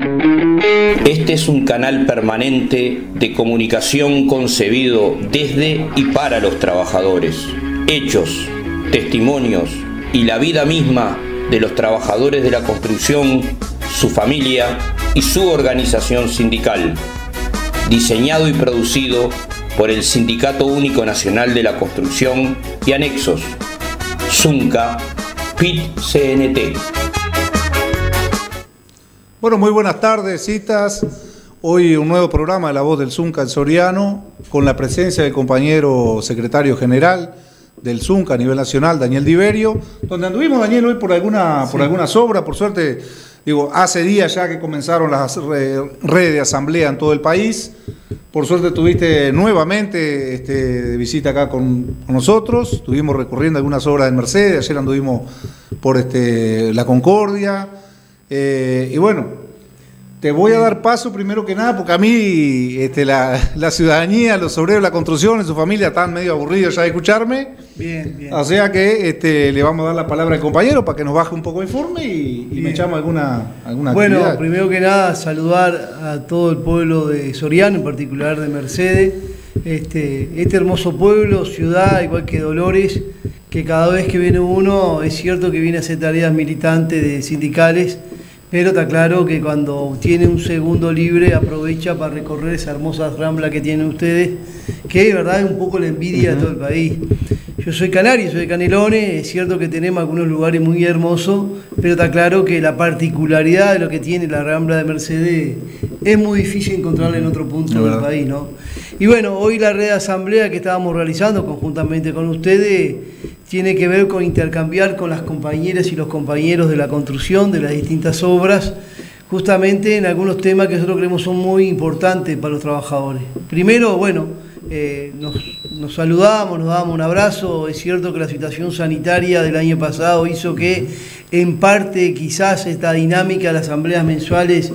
Este es un canal permanente de comunicación concebido desde y para los trabajadores. Hechos, testimonios y la vida misma de los trabajadores de la construcción, su familia y su organización sindical. Diseñado y producido por el Sindicato Único Nacional de la Construcción y Anexos, Zunca, PIT-CNT. Bueno, muy buenas tardes, citas. Hoy un nuevo programa de La Voz del Zunca en Soriano, con la presencia del compañero secretario general del Zunca a nivel nacional, Daniel Diverio, donde anduvimos, Daniel, hoy por algunas obras, por suerte, digo, hace días ya que comenzaron las redes de asamblea en todo el país. Por suerte tuviste nuevamente de visita acá con nosotros, estuvimos recorriendo algunas obras en Mercedes, ayer anduvimos por la Concordia, y bueno, te voy a dar paso primero que nada, porque a mí la ciudadanía, los obreros de la construcción y su familia están medio aburridos ya de escucharme. Bien. O sea que le vamos a dar la palabra al compañero para que nos baje un poco de informe y me echamos alguna bueno, actividad. primero que nada, saludar a todo el pueblo de Soriano, en particular de Mercedes. Este hermoso pueblo, ciudad, igual que Dolores, que cada vez que viene uno, es cierto que viene a hacer tareas militantes de sindicales, pero está claro que cuando tiene un segundo libre aprovecha para recorrer esa hermosa rambla que tienen ustedes, que de verdad es un poco la envidia de todo el país. Yo soy canario, soy de Canelones, es cierto que tenemos algunos lugares muy hermosos, pero está claro que la particularidad de lo que tiene la rambla de Mercedes es muy difícil encontrarla en otro punto del país, ¿no? Y bueno, hoy la red de asamblea que estábamos realizando conjuntamente con ustedes tiene que ver con intercambiar con las compañeras y los compañeros de la construcción, de las distintas obras, justamente en algunos temas que nosotros creemos son muy importantes para los trabajadores. Primero, bueno, nos saludamos, nos damos un abrazo. Es cierto que la situación sanitaria del año pasado hizo que en parte quizás esta dinámica de las asambleas mensuales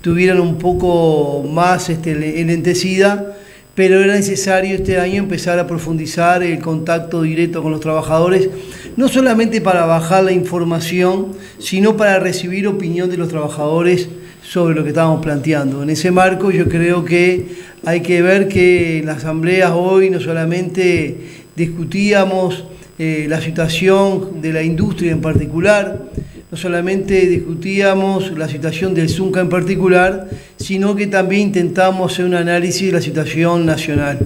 tuvieran un poco más enlentecida, pero era necesario este año empezar a profundizar el contacto directo con los trabajadores, no solamente para bajar la información, sino para recibir opinión de los trabajadores sobre lo que estábamos planteando. En ese marco yo creo que hay que ver que en las asambleas hoy no solamente discutíamos la situación de la industria en particular, no solamente discutíamos la situación del Zunca en particular, sino que también intentamos hacer un análisis de la situación nacional.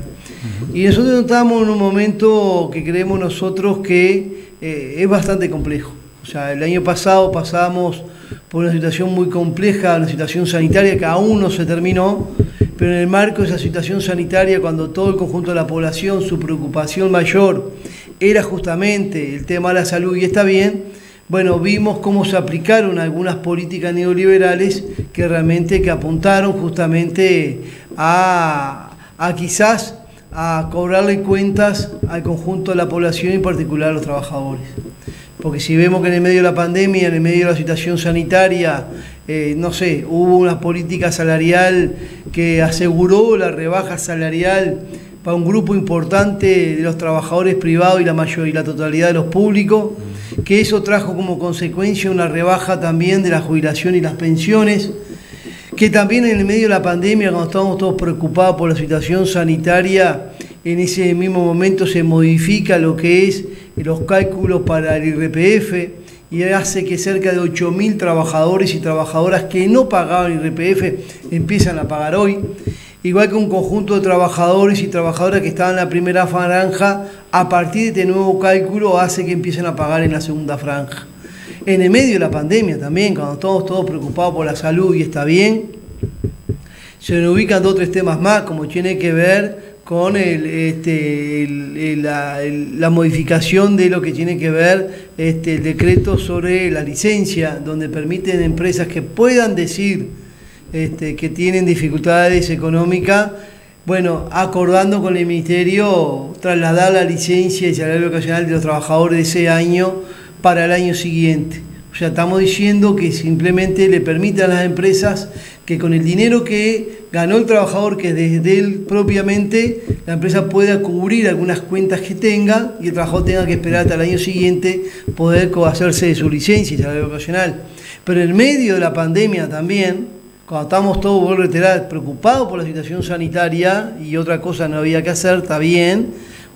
Y nosotros estamos en un momento que creemos nosotros que es bastante complejo. O sea, el año pasado pasamos por una situación muy compleja, una situación sanitaria que aún no se terminó, pero en el marco de esa situación sanitaria, cuando todo el conjunto de la población, su preocupación mayor era justamente el tema de la salud, y está bien, bueno, vimos cómo se aplicaron algunas políticas neoliberales que realmente apuntaron justamente a quizás a cobrarle cuentas al conjunto de la población y en particular a los trabajadores. Porque si vemos que en el medio de la pandemia, en el medio de la situación sanitaria, no sé, hubo una política salarial que aseguró la rebaja salarial para un grupo importante de los trabajadores privados y la totalidad de los públicos, que eso trajo como consecuencia una rebaja también de la jubilación y las pensiones, que también en el medio de la pandemia, cuando estábamos todos preocupados por la situación sanitaria, en ese mismo momento se modifica lo que es los cálculos para el IRPF y hace que cerca de 8.000 trabajadores y trabajadoras que no pagaban IRPF empiezan a pagar hoy. Igual que un conjunto de trabajadores y trabajadoras que estaban en la primera franja, a partir de este nuevo cálculo hace que empiecen a pagar en la segunda franja. En el medio de la pandemia también, cuando estamos todos preocupados por la salud y está bien, se nos ubican 2 o 3 temas más, como tiene que ver con la modificación de lo que tiene que ver el decreto sobre la licencia, donde permiten empresas que puedan decir que tienen dificultades económicas, bueno, acordando con el Ministerio trasladar la licencia y salario ocasional de los trabajadores de ese año para el año siguiente. O sea, estamos diciendo que simplemente le permite a las empresas que con el dinero que ganó el trabajador, que desde él propiamente, la empresa pueda cubrir algunas cuentas que tenga y el trabajador tenga que esperar hasta el año siguiente poder hacerse de su licencia y salario ocasional. Pero en medio de la pandemia también, cuando estábamos todos, vuelvo a reiterar, preocupados por la situación sanitaria y otra cosa no había que hacer, está bien.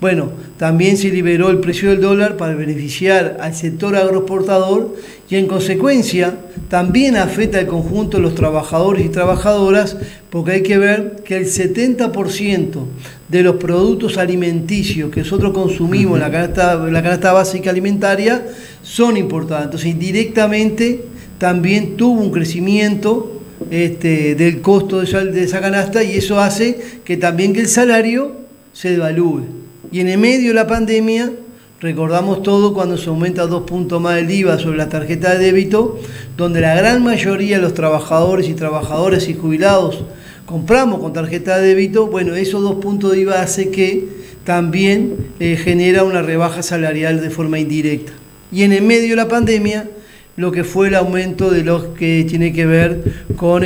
Bueno, también se liberó el precio del dólar para beneficiar al sector agroexportador y en consecuencia también afecta al conjunto de los trabajadores y trabajadoras, porque hay que ver que el 70% de los productos alimenticios que nosotros consumimos en la canasta básica alimentaria son importados. Entonces indirectamente también tuvo un crecimiento del costo de esa canasta, y eso hace que también que el salario se devalúe. Y en el medio de la pandemia, recordamos todo cuando se aumenta 2 puntos más el IVA sobre la tarjeta de débito, donde la gran mayoría de los trabajadores y trabajadoras y jubilados compramos con tarjeta de débito. Bueno, esos 2 puntos de IVA hace que también genera una rebaja salarial de forma indirecta. Y en el medio de la pandemia, lo que fue el aumento de lo que tiene que ver con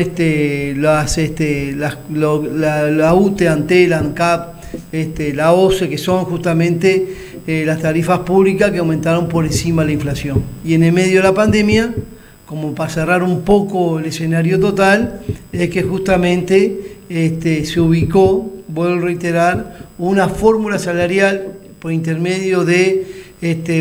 la UTE, ANTEL, ANCAP, la OCE, que son justamente las tarifas públicas que aumentaron por encima de la inflación. Y en el medio de la pandemia, como para cerrar un poco el escenario total, es que justamente se ubicó, vuelvo a reiterar, una fórmula salarial por intermedio de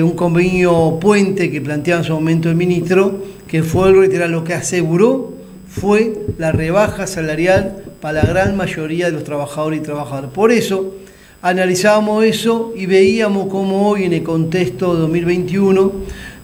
un convenio puente que planteaba en su momento el ministro, que fue, reiterar, lo que aseguró fue la rebaja salarial para la gran mayoría de los trabajadores y trabajadoras. Por eso analizábamos eso y veíamos cómo hoy, en el contexto de 2021,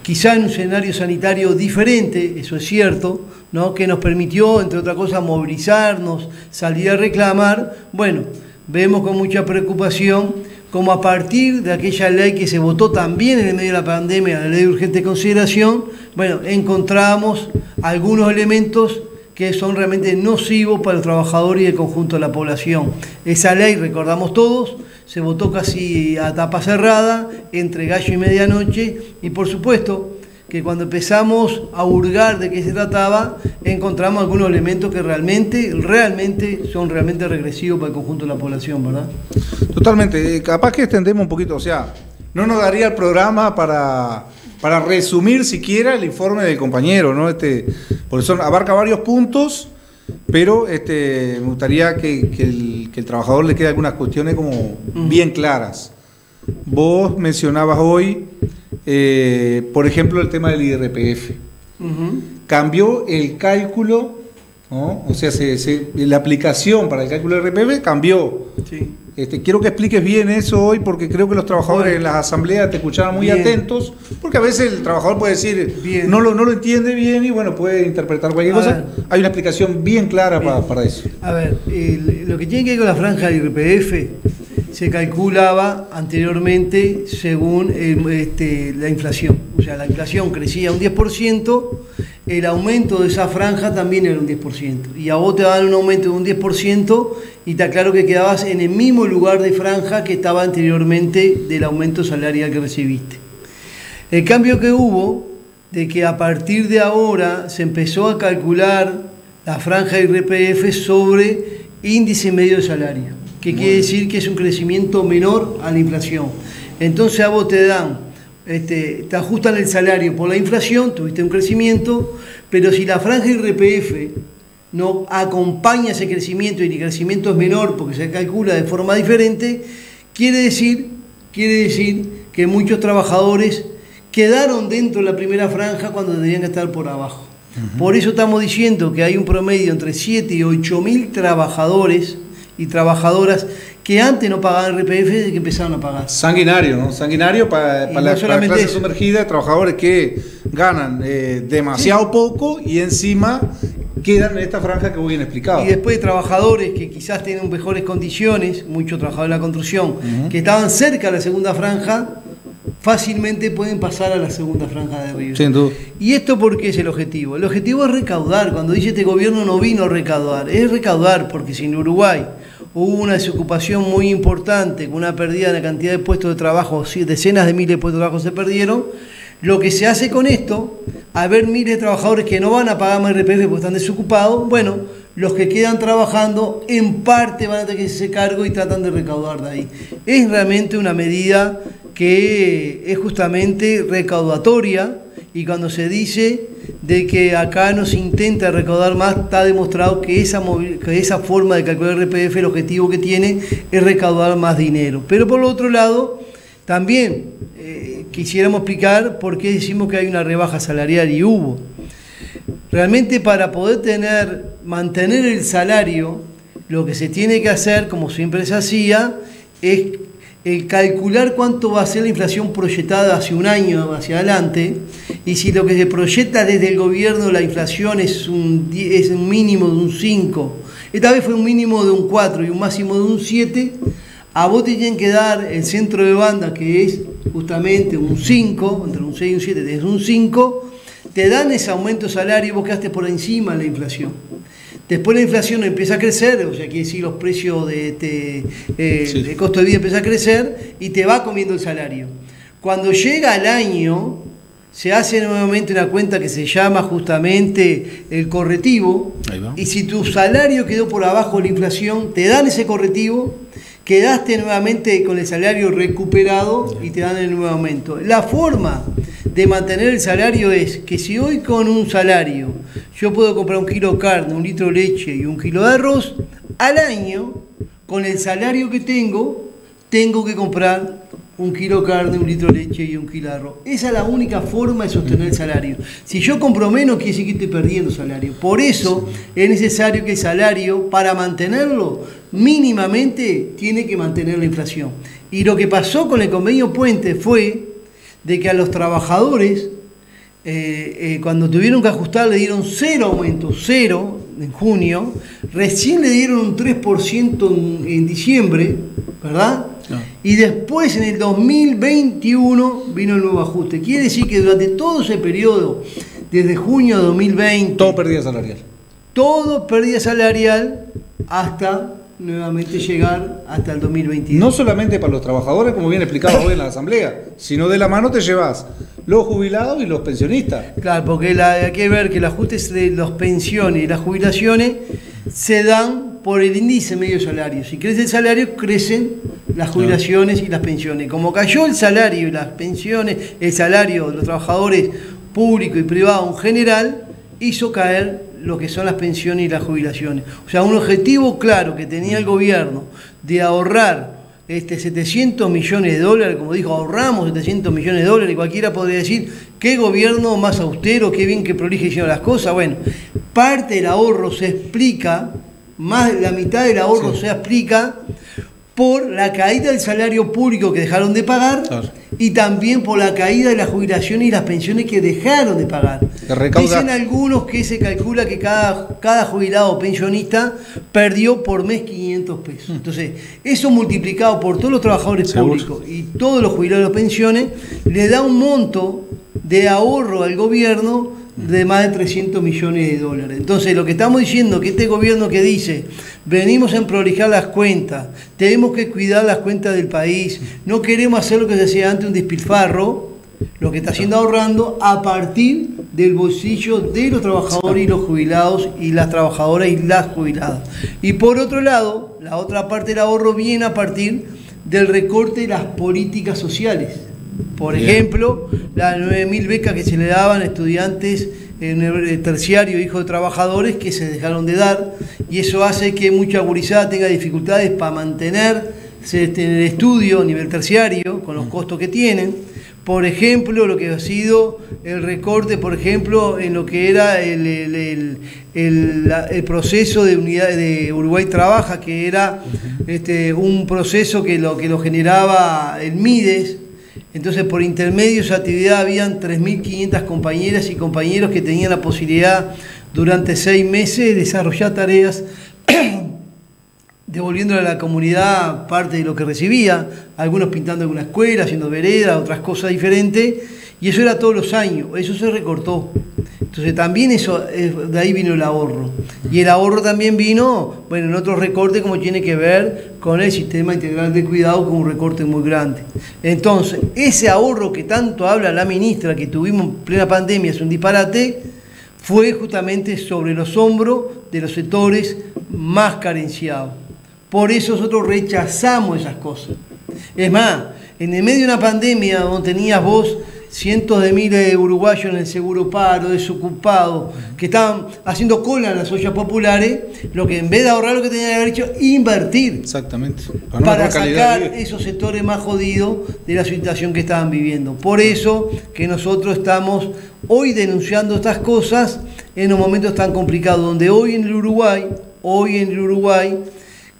quizá en un escenario sanitario diferente, eso es cierto, ¿no?, que nos permitió, entre otras cosas, movilizarnos, salir a reclamar. Bueno, vemos con mucha preocupación como a partir de aquella ley que se votó también en el medio de la pandemia, la ley de urgente consideración, bueno, encontramos algunos elementos que son realmente nocivos para los trabajadores y el conjunto de la población. Esa ley, recordamos todos, se votó casi a tapa cerrada, entre gallo y medianoche, y por supuesto que cuando empezamos a hurgar de qué se trataba, encontramos algunos elementos que realmente son realmente regresivos para el conjunto de la población, ¿verdad? Totalmente. Capaz que extendemos un poquito, o sea, no nos daría el programa para resumir siquiera el informe del compañero, ¿no? Porque abarca varios puntos, pero me gustaría que el trabajador le quede algunas cuestiones como bien claras. Vos mencionabas hoy, por ejemplo, el tema del IRPF. Cambió el cálculo, ¿no? O sea, la aplicación para el cálculo del IRPF cambió. Sí. Quiero que expliques bien eso hoy, porque creo que los trabajadores en las asambleas te escuchaban muy atentos, porque a veces el trabajador puede decir, no lo entiende bien y bueno, puede interpretar cualquier cosa. Hay una explicación bien clara para eso. A ver, lo que tiene que ver con la franja del IRPF se calculaba anteriormente según la inflación. O sea, la inflación crecía un 10%, el aumento de esa franja también era un 10%. Y a vos te daban un aumento de un 10% y está claro que quedabas en el mismo lugar de franja que estaba anteriormente del aumento salarial que recibiste. El cambio que hubo, de que a partir de ahora se empezó a calcular la franja de IRPF sobre índice medio de salario, que quiere decir que es un crecimiento menor a la inflación. Entonces a vos te dan, te ajustan el salario por la inflación, tuviste un crecimiento, pero si la franja de IRPF no acompaña ese crecimiento y el crecimiento es menor porque se calcula de forma diferente, quiere decir que muchos trabajadores quedaron dentro de la primera franja cuando deberían estar por abajo. Por eso estamos diciendo que hay un promedio entre 7 y 8 mil trabajadores y trabajadoras que antes no pagaban IRPF desde que empezaron a pagar. Sanguinario, ¿no? Sanguinario para la clase sumergida, trabajadores que ganan demasiado poco y encima quedan en esta franja que voy bien explicado. Y después trabajadores que quizás tienen mejores condiciones, muchos trabajadores de la construcción, que estaban cerca de la segunda franja, fácilmente pueden pasar a la segunda franja de arriba. Sin duda. ¿Y esto por qué es el objetivo? El objetivo es recaudar. Cuando dice este gobierno no vino a recaudar, es recaudar porque si en Uruguay hubo una desocupación muy importante, con una pérdida de la cantidad de puestos de trabajo, decenas de miles de puestos de trabajo se perdieron, lo que se hace con esto, al ver miles de trabajadores que no van a pagar más IRPF porque están desocupados, bueno, los que quedan trabajando en parte van a tener que hacerse cargo y tratan de recaudar de ahí. Es realmente una medida que es justamente recaudatoria, y cuando se dice de que acá no se intenta recaudar más, está demostrado que esa forma de calcular el RPF, el objetivo que tiene es recaudar más dinero. Pero por el otro lado, también quisiéramos explicar por qué decimos que hay una rebaja salarial, y hubo. Realmente para poder mantener el salario, lo que se tiene que hacer, como siempre se hacía, es el calcular cuánto va a ser la inflación proyectada hacia un año hacia adelante, y si lo que se proyecta desde el gobierno la inflación es un mínimo de un 5, esta vez fue un mínimo de un 4 y un máximo de un 7, a vos te tienen que dar el centro de banda, que es justamente un 5, entre un 6 y un 7 tenés un 5, te dan ese aumento de salario y vos quedaste por encima de la inflación. Después la inflación empieza a crecer, o sea, quiere decir los precios de costo de vida empieza a crecer y te va comiendo el salario. Cuando llega el año, se hace nuevamente una cuenta que se llama justamente el correctivo, y si tu salario quedó por abajo de la inflación, te dan ese correctivo, quedaste nuevamente con el salario recuperado y te dan el nuevo aumento. La forma de mantener el salario es que si hoy con un salario yo puedo comprar 1 kilo de carne, 1 litro de leche y 1 kilo de arroz, al año, con el salario que tengo que comprar 1 kilo de carne, 1 litro de leche y 1 kilo de arroz. Esa es la única forma de sostener el salario. Si yo compro menos, quiere decir que estoy perdiendo salario. Por eso es necesario que el salario, para mantenerlo, mínimamente tiene que mantener la inflación. Y lo que pasó con el convenio Puente fue de que a los trabajadores, cuando tuvieron que ajustar, le dieron 0 aumento, 0 en junio, recién le dieron un 3% en diciembre, ¿verdad? No. Y después en el 2021 vino el nuevo ajuste. Quiere decir que durante todo ese periodo, desde junio de 2020... Todo pérdida salarial. Todo pérdida salarial hasta nuevamente llegar hasta el 2022. No solamente para los trabajadores, como bien explicado hoy en la asamblea, sino de la mano te llevas los jubilados y los pensionistas. Claro, porque hay que ver que el ajuste de las pensiones y las jubilaciones se dan por el índice medio salario. Si crece el salario, crecen las jubilaciones y las pensiones. Como cayó el salario y las pensiones, el salario de los trabajadores públicos y privados en general, hizo caer lo que son las pensiones y las jubilaciones. O sea, un objetivo claro que tenía el gobierno de ahorrar 700 millones de dólares, como dijo, ahorramos 700 millones de dólares, y cualquiera podría decir, qué gobierno más austero, qué bien que prolija hicieron las cosas. Bueno, parte del ahorro se explica, más de la mitad del ahorro se explica por la caída del salario público que dejaron de pagar, claro, y también por la caída de las jubilaciones y las pensiones que dejaron de pagar. Dicen algunos que se calcula que cada jubilado o pensionista perdió por mes 500 pesos. Entonces, eso multiplicado por todos los trabajadores públicos y todos los jubilados de pensiones, le da un monto de ahorro al gobierno de más de 300 millones de dólares. Entonces, lo que estamos diciendo, que este gobierno que dice, venimos a prolijar las cuentas, tenemos que cuidar las cuentas del país, no queremos hacer lo que se hacía antes, un despilfarro, lo que está haciendo ahorrando a partir del bolsillo de los trabajadores y los jubilados y las trabajadoras y las jubiladas. Y por otro lado, la otra parte del ahorro viene a partir del recorte de las políticas sociales. Por ejemplo, las 9.000 becas que se le daban a estudiantes en el terciario, hijos de trabajadores, que se dejaron de dar, y eso hace que mucha gurizada tenga dificultades para mantenerse en el estudio a nivel terciario, con los costos que tienen. Por ejemplo, lo que ha sido el recorte, por ejemplo, en lo que era el proceso de unidad de Uruguay Trabaja, que era un proceso que lo generaba el MIDES. Entonces, por intermedio de esa actividad habían 3.500 compañeras y compañeros que tenían la posibilidad durante 6 meses de desarrollar tareas devolviéndole a la comunidad parte de lo que recibía, algunos pintando alguna escuela, haciendo veredas, otras cosas diferentes, y eso era todos los años, eso se recortó. Entonces también eso, de ahí vino el ahorro. Y el ahorro también vino, bueno, en otros recortes como tiene que ver con el sistema integral de cuidado, con un recorte muy grande. Entonces, ese ahorro que tanto habla la ministra, que tuvimos en plena pandemia, es un disparate, fue justamente sobre los hombros de los sectores más carenciados. Por eso nosotros rechazamos esas cosas. Es más, en el medio de una pandemia donde tenías vos cientos de miles de uruguayos en el seguro paro, desocupados, que estaban haciendo cola en las ollas populares, lo que en vez de ahorrar lo que tenían que haber hecho, invertir. Exactamente. Para sacar esos sectores más jodidos de la situación que estaban viviendo. Por eso que nosotros estamos hoy denunciando estas cosas en un momento tan complicado, donde hoy en el Uruguay,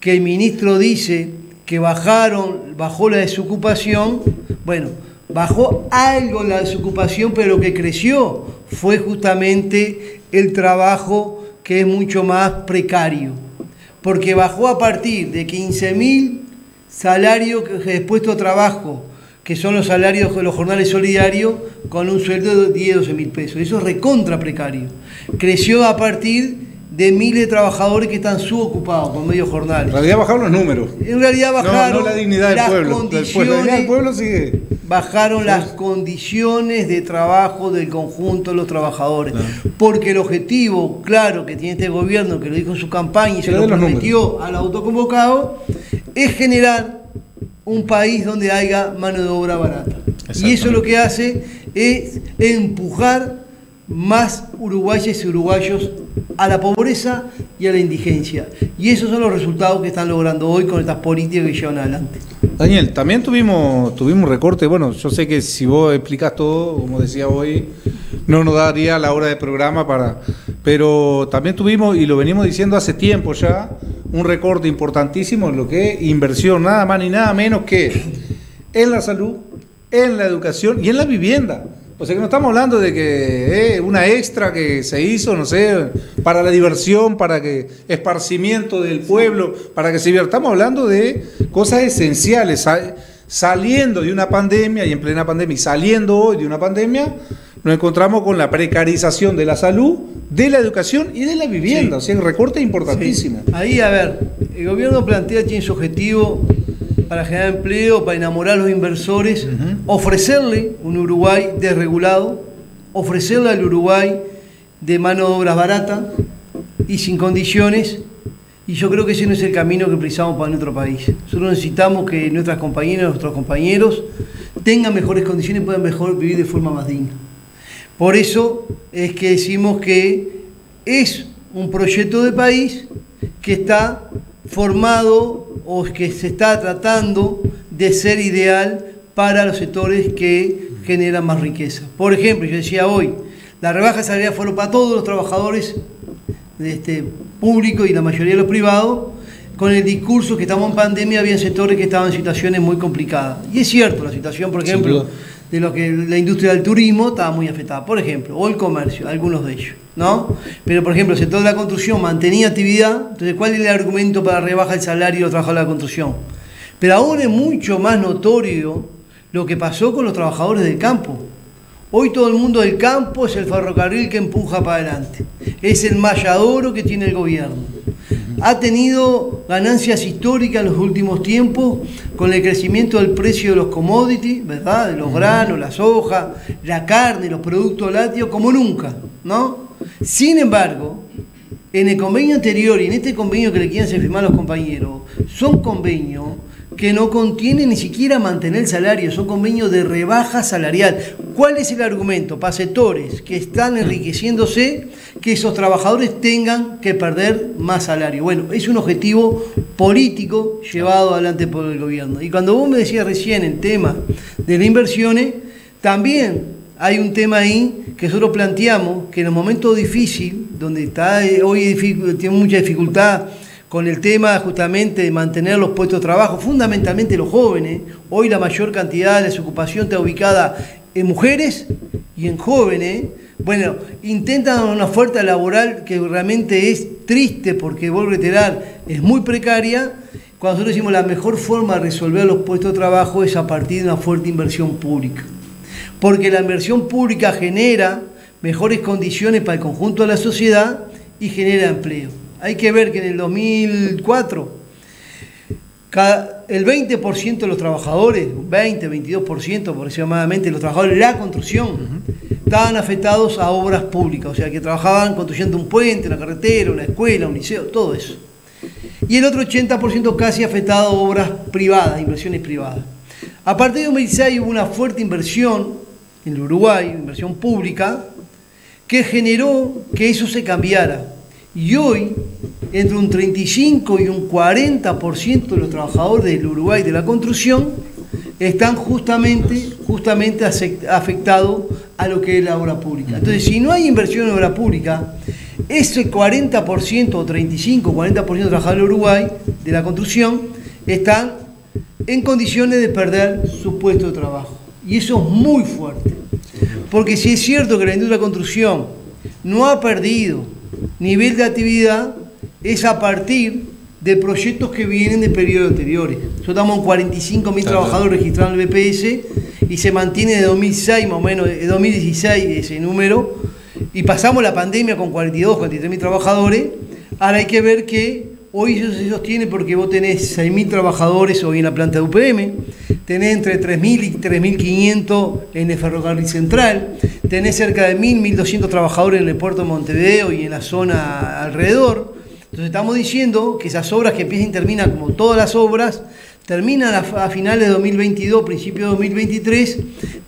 que el ministro dice que bajó la desocupación, bueno, bajó algo la desocupación, pero lo que creció fue justamente el trabajo, que es mucho más precario, porque bajó a partir de 15.000 salarios de puesto de trabajo, que son los salarios de los jornales solidarios, con un sueldo de 10, 12 mil pesos. Eso es recontra precario. Creció a partir de miles de trabajadores que están subocupados con medios jornales. En realidad bajaron los números. En realidad bajaron no la dignidad del pueblo. Condiciones, la dignidad del pueblo sigue. Bajaron las condiciones de trabajo del conjunto de los trabajadores. Claro. Porque el objetivo, claro, que tiene este gobierno, que lo dijo en su campaña y se lo prometió al autoconvocado, es generar un país donde haya mano de obra barata. Y eso lo que hace es empujar más uruguayes y uruguayos a la pobreza y a la indigencia. Y esos son los resultados que están logrando hoy con estas políticas que llevan adelante. Daniel, también tuvimos recorte. Bueno, yo sé que si vos explicás todo, como decía hoy, no nos daría la hora de programa pero también tuvimos, y lo venimos diciendo hace tiempo ya, un recorte importantísimo en lo que es inversión, nada más ni nada menos que en la salud, en la educación y en la vivienda. O sea que no estamos hablando de que una extra que se hizo, no sé, para la diversión, para que esparcimiento del pueblo, para que se divierta. Estamos hablando de cosas esenciales. Saliendo de una pandemia y en plena pandemia y saliendo hoy de una pandemia, nos encontramos con la precarización de la salud, de la educación y de la vivienda. Sí. O sea, el recorte es importantísimo. Sí. Ahí, a ver, el gobierno plantea, tiene su objetivo para generar empleo, para enamorar a los inversores, ofrecerle un Uruguay desregulado, ofrecerle al Uruguay de mano de obra barata y sin condiciones, y yo creo que ese no es el camino que precisamos para nuestro país. Nosotros necesitamos que nuestras compañeras, nuestros compañeros tengan mejores condiciones y puedan mejor vivir de forma más digna. Por eso es que decimos que es un proyecto de país que está formado o que se está tratando de ser ideal para los sectores que generan más riqueza. Por ejemplo, yo decía hoy, la rebaja salarial fueron para todos los trabajadores públicos y la mayoría de los privados, con el discurso que estamos en pandemia, había sectores que estaban en situaciones muy complicadas. Y es cierto, la situación, por ejemplo, de lo que la industria del turismo estaba muy afectada, por ejemplo, o el comercio, algunos de ellos, ¿no? Pero, por ejemplo, el sector de la construcción mantenía actividad, entonces, ¿cuál es el argumento para rebajar el salario de los trabajadores de la construcción? Pero aún es mucho más notorio lo que pasó con los trabajadores del campo. Hoy todo el mundo del campo es el ferrocarril que empuja para adelante, es el malladoro que tiene el gobierno. Ha tenido ganancias históricas en los últimos tiempos con el crecimiento del precio de los commodities, ¿verdad? De los granos, la soja, la carne, los productos lácteos, como nunca, ¿no? Sin embargo, en el convenio anterior y en este convenio que le quieren hacer firmar los compañeros, son convenios que no contienen ni siquiera mantener el salario, son convenios de rebaja salarial. ¿Cuál es el argumento? Para sectores que están enriqueciéndose, que esos trabajadores tengan que perder más salario. Bueno, es un objetivo político llevado adelante por el gobierno. Y cuando vos me decías recién el tema de las inversiones, también hay un tema ahí que nosotros planteamos, que en el momento difícil, donde está hoy tiene mucha dificultad con el tema justamente de mantener los puestos de trabajo, fundamentalmente los jóvenes. Hoy la mayor cantidad de desocupación está ubicada en mujeres y en jóvenes. Bueno, intentan una oferta laboral que realmente es triste porque, vuelvo a reiterar, es muy precaria. Cuando nosotros decimos la mejor forma de resolver los puestos de trabajo es a partir de una fuerte inversión pública. Porque la inversión pública genera mejores condiciones para el conjunto de la sociedad y genera empleo. Hay que ver que en el 2004 el 20% de los trabajadores, 20-22% aproximadamente, los trabajadores de la construcción, estaban afectados a obras públicas, o sea que trabajaban construyendo un puente, una carretera, una escuela, un liceo, todo eso. Y el otro 80% casi afectado a obras privadas, inversiones privadas. A partir de 2016 hubo una fuerte inversión en el Uruguay, inversión pública, que generó que eso se cambiara. Y hoy, entre un 35 y un 40% de los trabajadores del Uruguay de la construcción están justamente afectados a lo que es la obra pública. Entonces, si no hay inversión en obra pública, ese 40% o 35, 40% de trabajadores del Uruguay de la construcción están en condiciones de perder su puesto de trabajo. Y eso es muy fuerte. Porque si es cierto que la industria de la construcción no ha perdido nivel de actividad, es a partir de proyectos que vienen de periodos anteriores. Nosotros estamos en 45.000 trabajadores registrados en el BPS y se mantiene de 2006, más o menos, de 2016 ese número, y pasamos la pandemia con 43.000 trabajadores. Ahora hay que ver que hoy eso se sostiene porque vos tenés 6.000 trabajadores hoy en la planta de UPM, tenés entre 3.000 y 3.500 en el ferrocarril central, tenés cerca de 1.200 trabajadores en el puerto de Montevideo y en la zona alrededor. Entonces estamos diciendo que esas obras que empiezan y terminan, como todas las obras, terminan a finales de 2022, principios de 2023,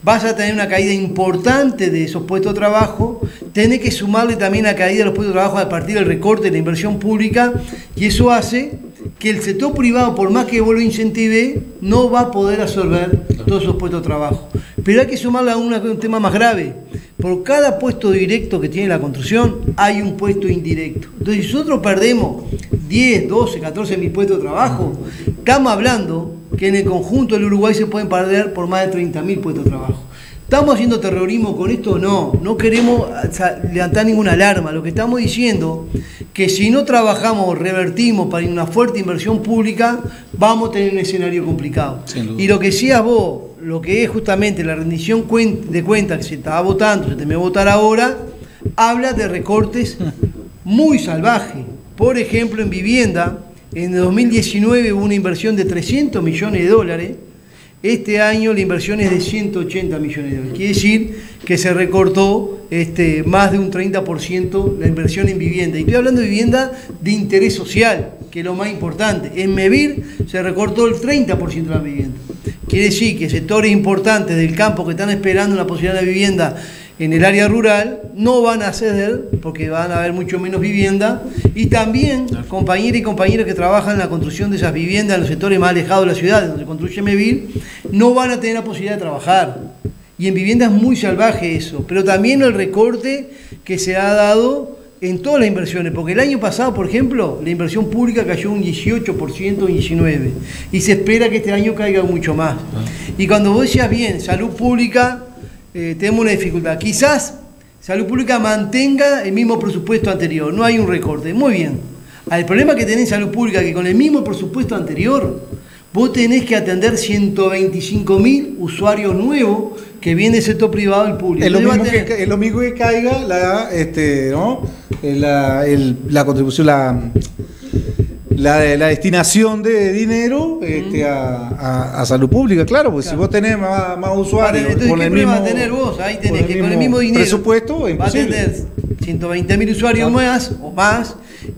vas a tener una caída importante de esos puestos de trabajo, tenés que sumarle también la caída de los puestos de trabajo a partir del recorte de la inversión pública, y eso hace que el sector privado, por más que vos lo incentive, no va a poder absorber todos esos puestos de trabajo. Pero hay que sumarle a un tema más grave. Por cada puesto directo que tiene la construcción, hay un puesto indirecto. Entonces, si nosotros perdemos 10, 12, 14 mil puestos de trabajo, estamos hablando que en el conjunto del Uruguay se pueden perder por más de 30.000 puestos de trabajo. ¿Estamos haciendo terrorismo con esto? No, no queremos levantar ninguna alarma. Lo que estamos diciendo que si no trabajamos, revertimos para una fuerte inversión pública, vamos a tener un escenario complicado. Y lo que decías vos, lo que es justamente la rendición de cuentas que se estaba votando, se terminó de votar ahora, habla de recortes muy salvajes. Por ejemplo, en vivienda, en 2019 hubo una inversión de 300 millones de dólares. Este año la inversión es de 180 millones de dólares. Quiere decir que se recortó más de un 30% la inversión en vivienda. Y estoy hablando de vivienda de interés social, que es lo más importante. En MEVIR se recortó el 30% de la vivienda. Quiere decir que sectores importantes del campo que están esperando una posibilidad de vivienda en el área rural no van a ceder porque van a haber mucho menos vivienda, y también compañeras y compañeros que trabajan en la construcción de esas viviendas en los sectores más alejados de la ciudad, donde se construye MEVIR, no van a tener la posibilidad de trabajar. Y en vivienda es muy salvaje eso, pero también el recorte que se ha dado en todas las inversiones, porque el año pasado, por ejemplo, la inversión pública cayó un 18% en 19%, y se espera que este año caiga mucho más. Y cuando vos decías bien, salud pública, tenemos una dificultad. Quizás salud pública mantenga el mismo presupuesto anterior, no hay un recorte. Muy bien. El problema que tenés en salud pública es que con el mismo presupuesto anterior, vos tenés que atender 125.000 usuarios nuevos que viene del sector privado y público. Es lo mismo que caiga la contribución, la destinación de dinero a salud pública, claro, porque si vos tenés más usuarios con el mismo, vas a tener vos? Ahí tenés que con el mismo dinero presupuesto es imposible. Va a tener 120.000 usuarios más,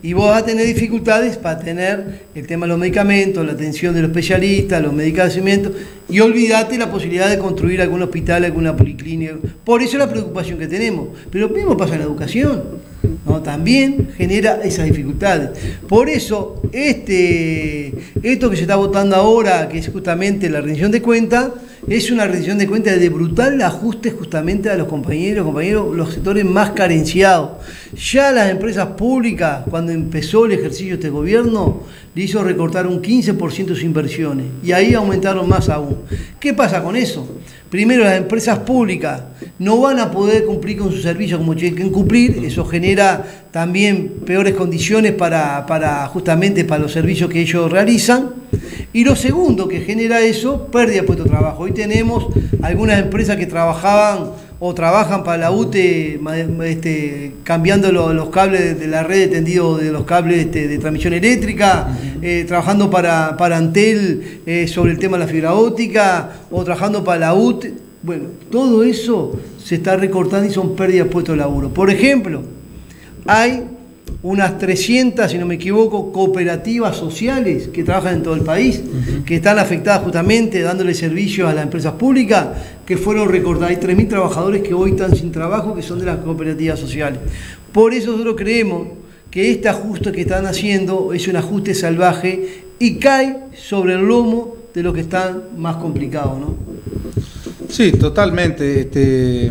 y vos vas a tener dificultades para tener el tema de los medicamentos, la atención de los especialistas, los medicamentos, y olvídate la posibilidad de construir algún hospital, alguna policlínica. Por eso es la preocupación que tenemos. Pero lo mismo pasa en la educación, ¿no? También genera esas dificultades. Por eso, esto que se está votando ahora, que es justamente la rendición de cuentas, es una rendición de cuentas de brutal ajuste justamente a los compañeros, los sectores más carenciados. Ya las empresas públicas, cuando empezó el ejercicio de este gobierno, le hizo recortar un 15% sus inversiones, y ahí aumentaron más aún. ¿Qué pasa con eso? Primero, las empresas públicas no van a poder cumplir con sus servicios como tienen que cumplir, eso genera también peores condiciones justamente para los servicios que ellos realizan. Y lo segundo que genera eso, pérdida de puestos de trabajo. Hoy tenemos algunas empresas que trabajaban o trabajan para la UTE cambiando los cables de la red de tendido de los cables de transmisión eléctrica, trabajando para Antel sobre el tema de la fibra óptica, o trabajando para la UTE. Bueno, todo eso se está recortando y son pérdidas de puestos de laburo. Por ejemplo, hay unas 300, si no me equivoco, cooperativas sociales que trabajan en todo el país, que están afectadas justamente dándole servicios a las empresas públicas, que fueron recortadas. Hay 3.000 trabajadores que hoy están sin trabajo, que son de las cooperativas sociales. Por eso nosotros creemos que este ajuste que están haciendo es un ajuste salvaje y cae sobre el lomo de los que están más complicados, ¿no? Sí, totalmente.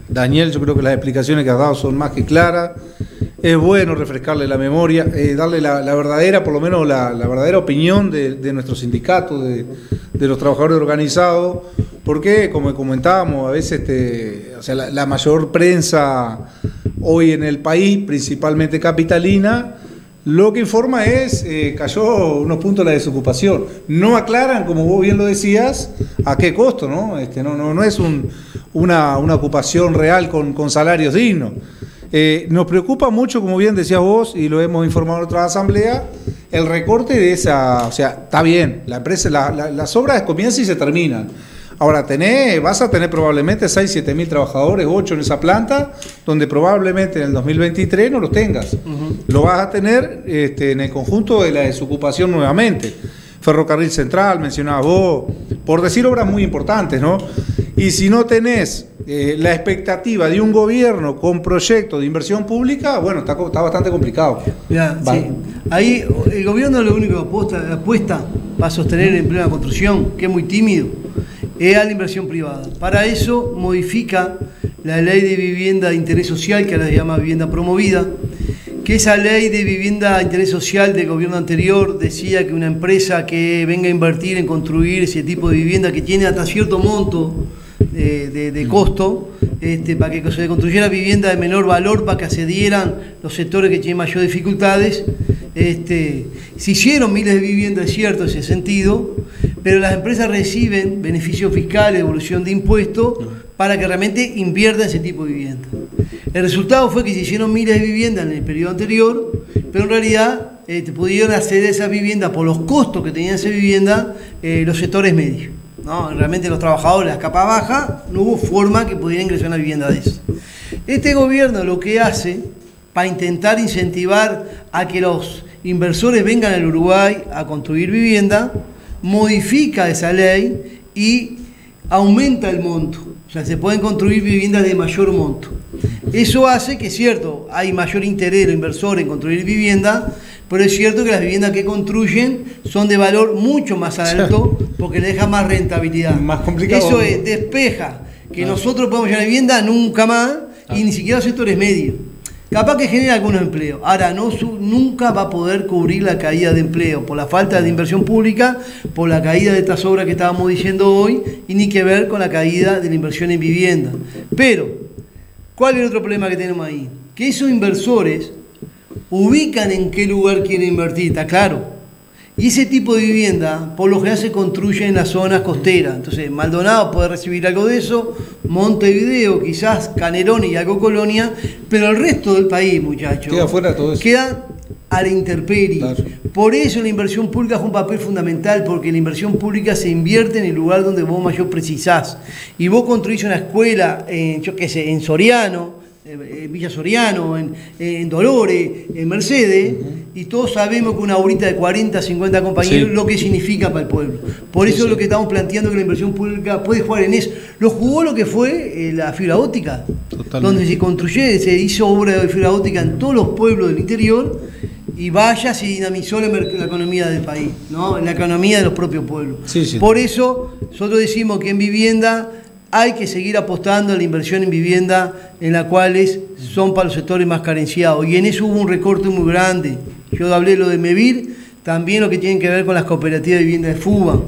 Daniel, yo creo que las explicaciones que has dado son más que claras. Es bueno refrescarle la memoria, darle la verdadera, por lo menos la verdadera opinión de nuestro sindicato, de los trabajadores organizados, porque, como comentábamos, a veces o sea, la mayor prensa hoy en el país, principalmente capitalina, lo que informa es, cayó unos puntos la desocupación. No aclaran, como vos bien lo decías, a qué costo, ¿no? No es una ocupación real con salarios dignos. Nos preocupa mucho, como bien decías vos, y lo hemos informado en otra asamblea, el recorte de esa, o sea, está bien, la empresa, las obras comienzan y se terminan. Ahora vas a tener probablemente 6, 7 mil trabajadores, 8 en esa planta, donde probablemente en el 2023 no los tengas. Lo vas a tener en el conjunto de la desocupación nuevamente. Ferrocarril Central, mencionabas vos, por decir obras muy importantes, ¿no? Y si no tenés la expectativa de un gobierno con proyectos de inversión pública, bueno, está bastante complicado. Mirá, sí. Ahí el gobierno lo único que apuesta para sostener el empleo en la construcción, que es muy tímido, es a la inversión privada. Para eso modifica la ley de vivienda de interés social, que ahora se llama vivienda promovida, que esa ley de vivienda de interés social del gobierno anterior decía que una empresa que venga a invertir en construir ese tipo de vivienda que tiene hasta cierto monto de costo, para que se construyera vivienda de menor valor, para que accedieran los sectores que tienen mayor dificultades. Se hicieron miles de viviendas, es cierto, en ese sentido, pero las empresas reciben beneficios fiscales, devolución de impuestos, para que realmente inviertan ese tipo de vivienda. El resultado fue que se hicieron miles de viviendas en el periodo anterior, pero en realidad pudieron acceder a esas viviendas por los costos que tenía esa vivienda los sectores medios, ¿no? Realmente los trabajadores, la capa baja, no hubo forma que pudieran ingresar a una vivienda de esas. Este gobierno lo que hace, para intentar incentivar a que los inversores vengan al Uruguay a construir vivienda, modifica esa ley y aumenta el monto. O sea, se pueden construir viviendas de mayor monto. Eso hace que, es cierto, hay mayor interés de los inversores en construir vivienda, pero es cierto que las viviendas que construyen son de valor mucho más alto porque le deja más rentabilidad. Más complicado. Eso es, despeja que nosotros podemos llegar a vivienda nunca más y ni siquiera los sectores medios. Capaz que genera algunos empleos. Ahora, nunca va a poder cubrir la caída de empleo por la falta de inversión pública, por la caída de estas obras que estábamos diciendo hoy, y ni que ver con la caída de la inversión en vivienda. Pero, ¿cuál es el otro problema que tenemos ahí? Que esos inversores ubican en qué lugar quieren invertir, está claro. Y ese tipo de vivienda, por lo general, se construye en las zonas costeras. Entonces, Maldonado puede recibir algo de eso, Montevideo, quizás Canelones y algo Colonia, pero el resto del país, muchachos, queda fuera todo eso. Queda a la intemperie. Claro. Por eso la inversión pública es un papel fundamental, porque la inversión pública se invierte en el lugar donde vos mayor precisás. Y vos construís una escuela, en Soriano, en Villa Soriano, en Dolores, en Mercedes, y todos sabemos que una obrita de 40, 50 compañeros, lo que significa para el pueblo. Por eso es lo que estamos planteando, que la inversión pública puede jugar en eso. Lo jugó lo que fue la fibra óptica, donde se hizo obra de fibra óptica en todos los pueblos del interior, y se dinamizó la economía del país, ¿no? La economía de los propios pueblos. Por eso nosotros decimos que en vivienda hay que seguir apostando a la inversión en vivienda, en la cuales son para los sectores más carenciados. Y en eso hubo un recorte muy grande. Yo hablé lo de MEVIR, también lo que tiene que ver con las cooperativas de vivienda de FUBA.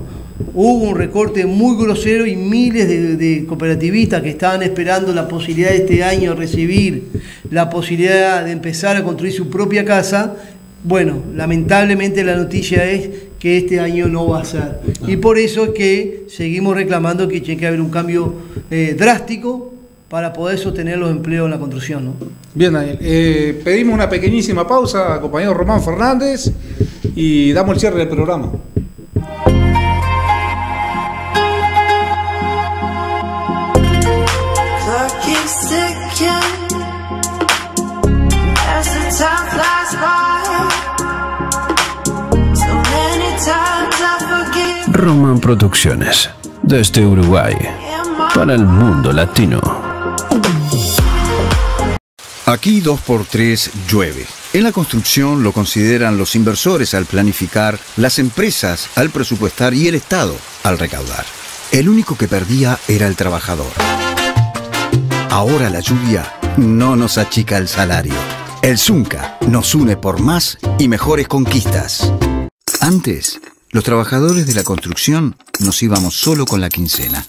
Hubo un recorte muy grosero y miles de cooperativistas que estaban esperando la posibilidad de este año recibir la posibilidad de empezar a construir su propia casa. Bueno, lamentablemente la noticia es que este año no va a ser. Y por eso es que seguimos reclamando que tiene que haber un cambio drástico para poder sostener los empleos en la construcción, ¿no? Bien, Daniel. Pedimos una pequeñísima pausa, compañero Román Fernández, y damos el cierre del programa. Time flies. Roman Producciones, desde Uruguay, para el mundo latino. Aquí 2x3 llueve. En la construcción lo consideran los inversores al planificar, las empresas al presupuestar y el Estado al recaudar. El único que perdía era el trabajador. Ahora la lluvia no nos achica el salario. El Zunca nos une por más y mejores conquistas. Antes, los trabajadores de la construcción nos íbamos solo con la quincena.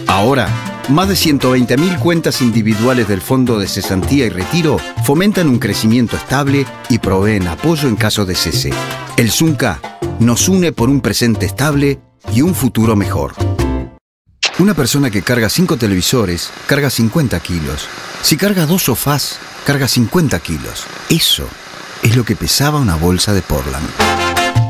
Ahora, más de 120.000 cuentas individuales del Fondo de Cesantía y Retiro fomentan un crecimiento estable y proveen apoyo en caso de cese. El Zunca nos une por un presente estable y un futuro mejor. Una persona que carga 5 televisores carga 50 kilos. Si carga 2 sofás, carga 50 kilos. Eso es lo que pesaba una bolsa de Portland.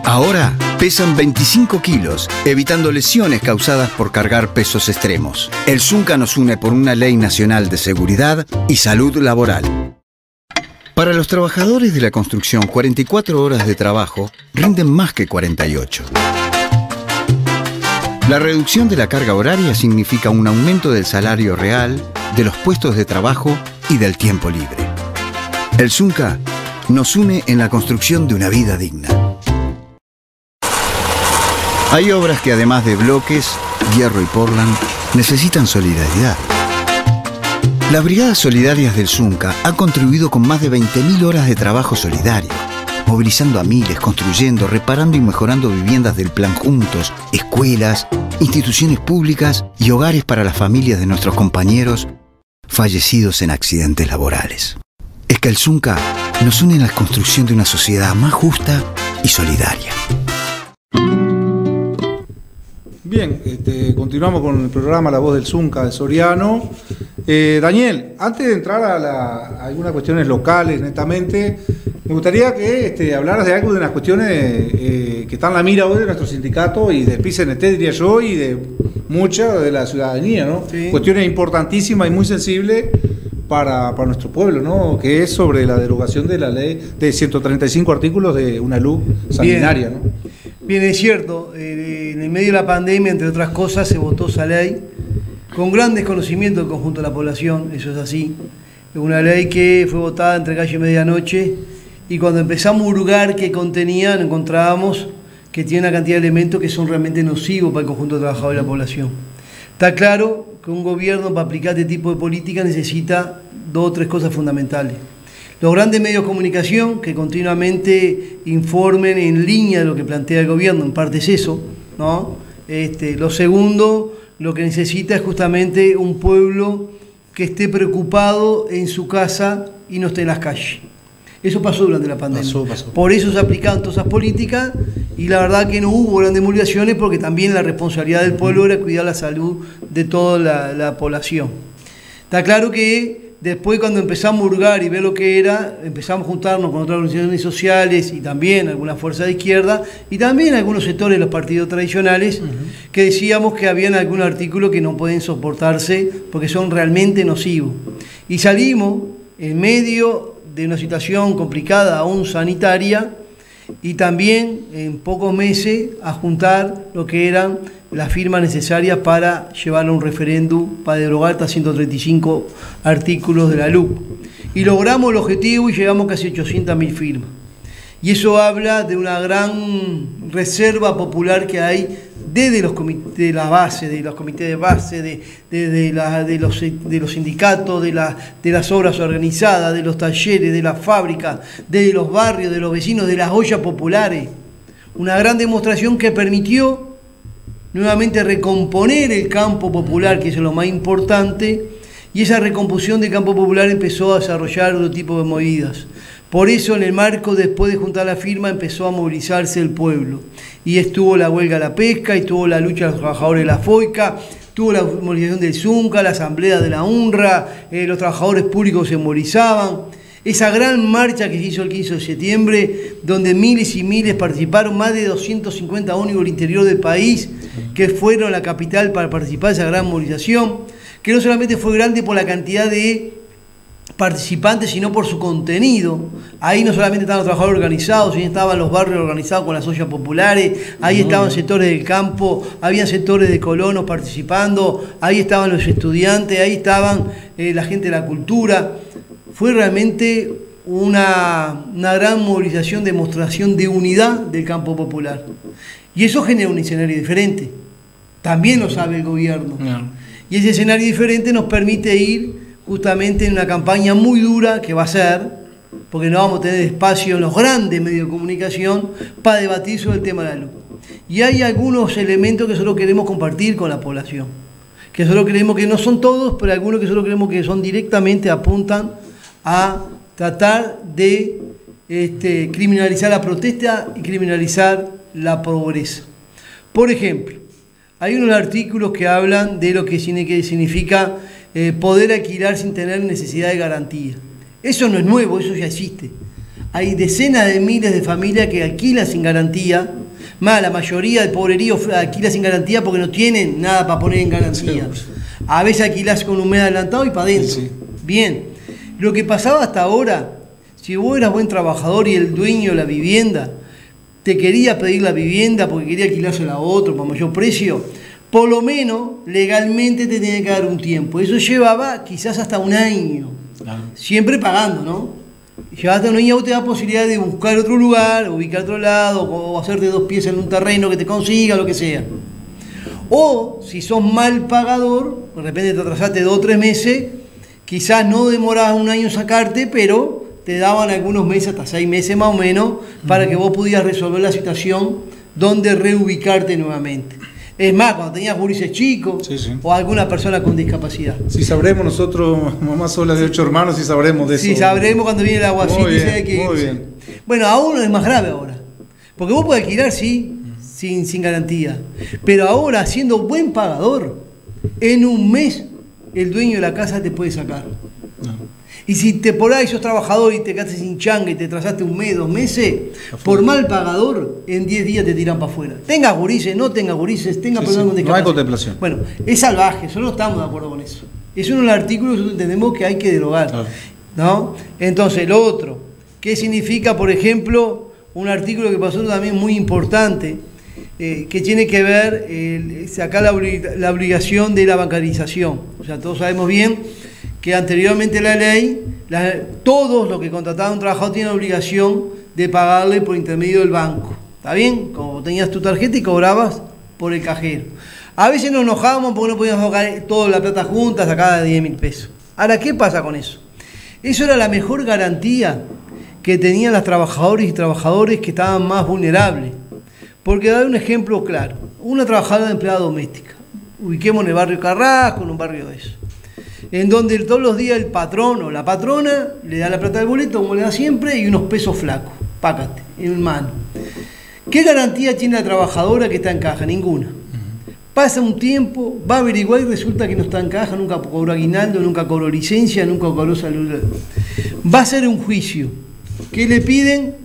Ahora pesan 25 kilos, evitando lesiones causadas por cargar pesos extremos. El Zunca nos une por una ley nacional de seguridad y salud laboral. Para los trabajadores de la construcción, 44 horas de trabajo rinden más que 48. La reducción de la carga horaria significa un aumento del salario real, de los puestos de trabajo y del tiempo libre. El Zunca nos une en la construcción de una vida digna. Hay obras que además de bloques, hierro y Portland, necesitan solidaridad. Las brigadas solidarias del Zunca han contribuido con más de 20.000 horas de trabajo solidario, movilizando a miles, construyendo, reparando y mejorando viviendas del Plan Juntos, escuelas, instituciones públicas y hogares para las familias de nuestros compañeros fallecidos en accidentes laborales. Es que el Zunca nos une en la construcción de una sociedad más justa y solidaria. Bien, continuamos con el programa La Voz del Zunca de Soriano. Daniel, antes de entrar a algunas cuestiones locales, netamente, me gustaría que hablaras de algo de unas cuestiones que están en la mira hoy de nuestro sindicato y del PCNT, diría yo, y de mucha de la ciudadanía, ¿no? Sí. Cuestiones importantísimas y muy sensibles para nuestro pueblo, ¿no? Que es sobre la derogación de la ley de 135 artículos de una luz sanitaria, ¿no? Bien, es cierto, en el medio de la pandemia, entre otras cosas, se votó esa ley con gran desconocimiento del conjunto de la población, eso es así. Es una ley que fue votada entre gallo y medianoche y cuando empezamos a hurgar qué contenía, encontrábamos que tiene una cantidad de elementos que son realmente nocivos para el conjunto de trabajadores de la población. Está claro que un gobierno para aplicar este tipo de política necesita 2 o 3 cosas fundamentales. Los grandes medios de comunicación que continuamente informen en línea de lo que plantea el gobierno, en parte es eso, ¿no? Lo segundo, lo que necesita es justamente un pueblo que esté preocupado en su casa y no esté en las calles. Eso pasó durante la pandemia. Pasó. Por eso se aplicaban todas esas políticas y la verdad que no hubo grandes movilizaciones porque también la responsabilidad del pueblo era cuidar la salud de toda la población. Está claro que después cuando empezamos a hurgar y ver lo que era, empezamos a juntarnos con otras organizaciones sociales y también algunas fuerzas de izquierda y también algunos sectores de los partidos tradicionales que decíamos que habían algunos artículos que no pueden soportarse porque son realmente nocivos. Y salimos en medio de una situación complicada aún sanitaria y también en pocos meses a juntar lo que eran las firmas necesarias para llevarlo a un referéndum para derogar hasta 135 artículos de la LUC. Y logramos el objetivo y llegamos a casi 800.000 firmas. Y eso habla de una gran reserva popular que hay desde los comités de la base, de los comités de base, de los sindicatos, de las obras organizadas, de los talleres, de las fábricas, de los barrios, de los vecinos, de las ollas populares. Una gran demostración que permitió nuevamente recomponer el campo popular, que es lo más importante, y esa recomposición del campo popular empezó a desarrollar otro tipo de movidas. Por eso, en el marco, después de juntar la firma, empezó a movilizarse el pueblo. Y estuvo la huelga de la pesca, y estuvo la lucha de los trabajadores de la FOICA, tuvo la movilización del Zunca, la asamblea de la UNRWA, los trabajadores públicos se movilizaban. Esa gran marcha que se hizo el 15 de septiembre, donde miles y miles participaron, más de 250 ómnibus del interior del país, que fueron a la capital para participar de esa gran movilización, que no solamente fue grande por la cantidad de participantes, sino por su contenido. Ahí no solamente estaban los trabajadores organizados, sino estaban los barrios organizados con las ollas populares, ahí estaban sectores del campo, había sectores de colonos participando, ahí estaban los estudiantes, ahí estaban la gente de la cultura. Fue realmente una gran movilización, demostración de unidad del campo popular. Y eso genera un escenario diferente. También lo sabe el gobierno. Y ese escenario diferente nos permite ir justamente en una campaña muy dura que va a ser, porque no vamos a tener espacio en los grandes medios de comunicación para debatir sobre el tema de la luz. Y hay algunos elementos que solo queremos compartir con la población, que solo creemos que no son todos, pero algunos que solo creemos que son directamente apuntan a tratar de criminalizar la protesta y criminalizar la pobreza. Por ejemplo, hay unos artículos que hablan de lo que significa poder alquilar sin tener necesidad de garantía. Eso no es nuevo, eso ya existe. Hay decenas de miles de familias que alquilan sin garantía, más la mayoría del pobrerío alquila sin garantía porque no tienen nada para poner en garantía. A veces alquilás con un mes adelantado y para adentro. Sí. Bien, lo que pasaba hasta ahora, si vos eras buen trabajador y el dueño de la vivienda te quería pedir la vivienda porque quería alquilársela a otro por mayor precio, por lo menos legalmente te tenía que dar un tiempo. Eso llevaba quizás hasta un año, siempre pagando, ¿no? Llevaba hasta un año, vos te da posibilidad de buscar otro lugar, ubicar otro lado, o hacerte 2 piezas en un terreno que te consiga, lo que sea. O, si sos mal pagador, de repente te atrasaste 2 o 3 meses, quizás no demorabas un año en sacarte, pero te daban algunos meses, hasta 6 meses más o menos, para que vos pudieras resolver la situación donde reubicarte nuevamente. Es más, cuando tenías gurises chicos o alguna persona con discapacidad. Si sabremos nosotros, mamá sola de 8 hermanos, si sabremos de eso. Si sabremos cuando viene el aguacero y sabe que muy bien. Bueno, aún es más grave ahora. Porque vos podés alquilar, sí, sin garantía. Pero ahora, siendo buen pagador, en un mes el dueño de la casa te puede sacar. Y si te por ahí sos trabajador y te quedaste sin changa y te trazaste 1 mes, 2 meses, por mal pagador, en 10 días te tiran para afuera. Tenga gurises, no tenga gurises, tenga personas con discapacidad. No hay contemplación. Bueno, es salvaje, nosotros no estamos de acuerdo con eso. Es uno de los artículos que nosotros entendemos que hay que derogar. ¿No? Entonces, lo otro, ¿qué significa, por ejemplo, un artículo que pasó también muy importante, que tiene que ver, sacar la obligación de la bancarización? O sea, todos sabemos bien que anteriormente la ley, todos los que contrataban a un trabajador tienen la obligación de pagarle por intermedio del banco. ¿Está bien? Como tenías tu tarjeta y cobrabas por el cajero. A veces nos enojábamos porque no podíamos sacar toda la plata junta, sacada de 10.000 pesos. Ahora, ¿qué pasa con eso? Eso era la mejor garantía que tenían las trabajadoras y trabajadores que estaban más vulnerables. Porque dar un ejemplo claro, una trabajadora de empleada doméstica, ubiquemos en el barrio Carrasco, en un barrio de eso, en donde todos los días el patrón o la patrona le da la plata del boleto, como le da siempre, y unos pesos flacos, pácate, en mano. ¿Qué garantía tiene la trabajadora que está en caja? Ninguna. Pasa un tiempo, va a averiguar y resulta que no está en caja, nunca cobró aguinaldo, nunca cobró licencia, nunca cobró salud. Va a hacer un juicio. ¿Qué le piden?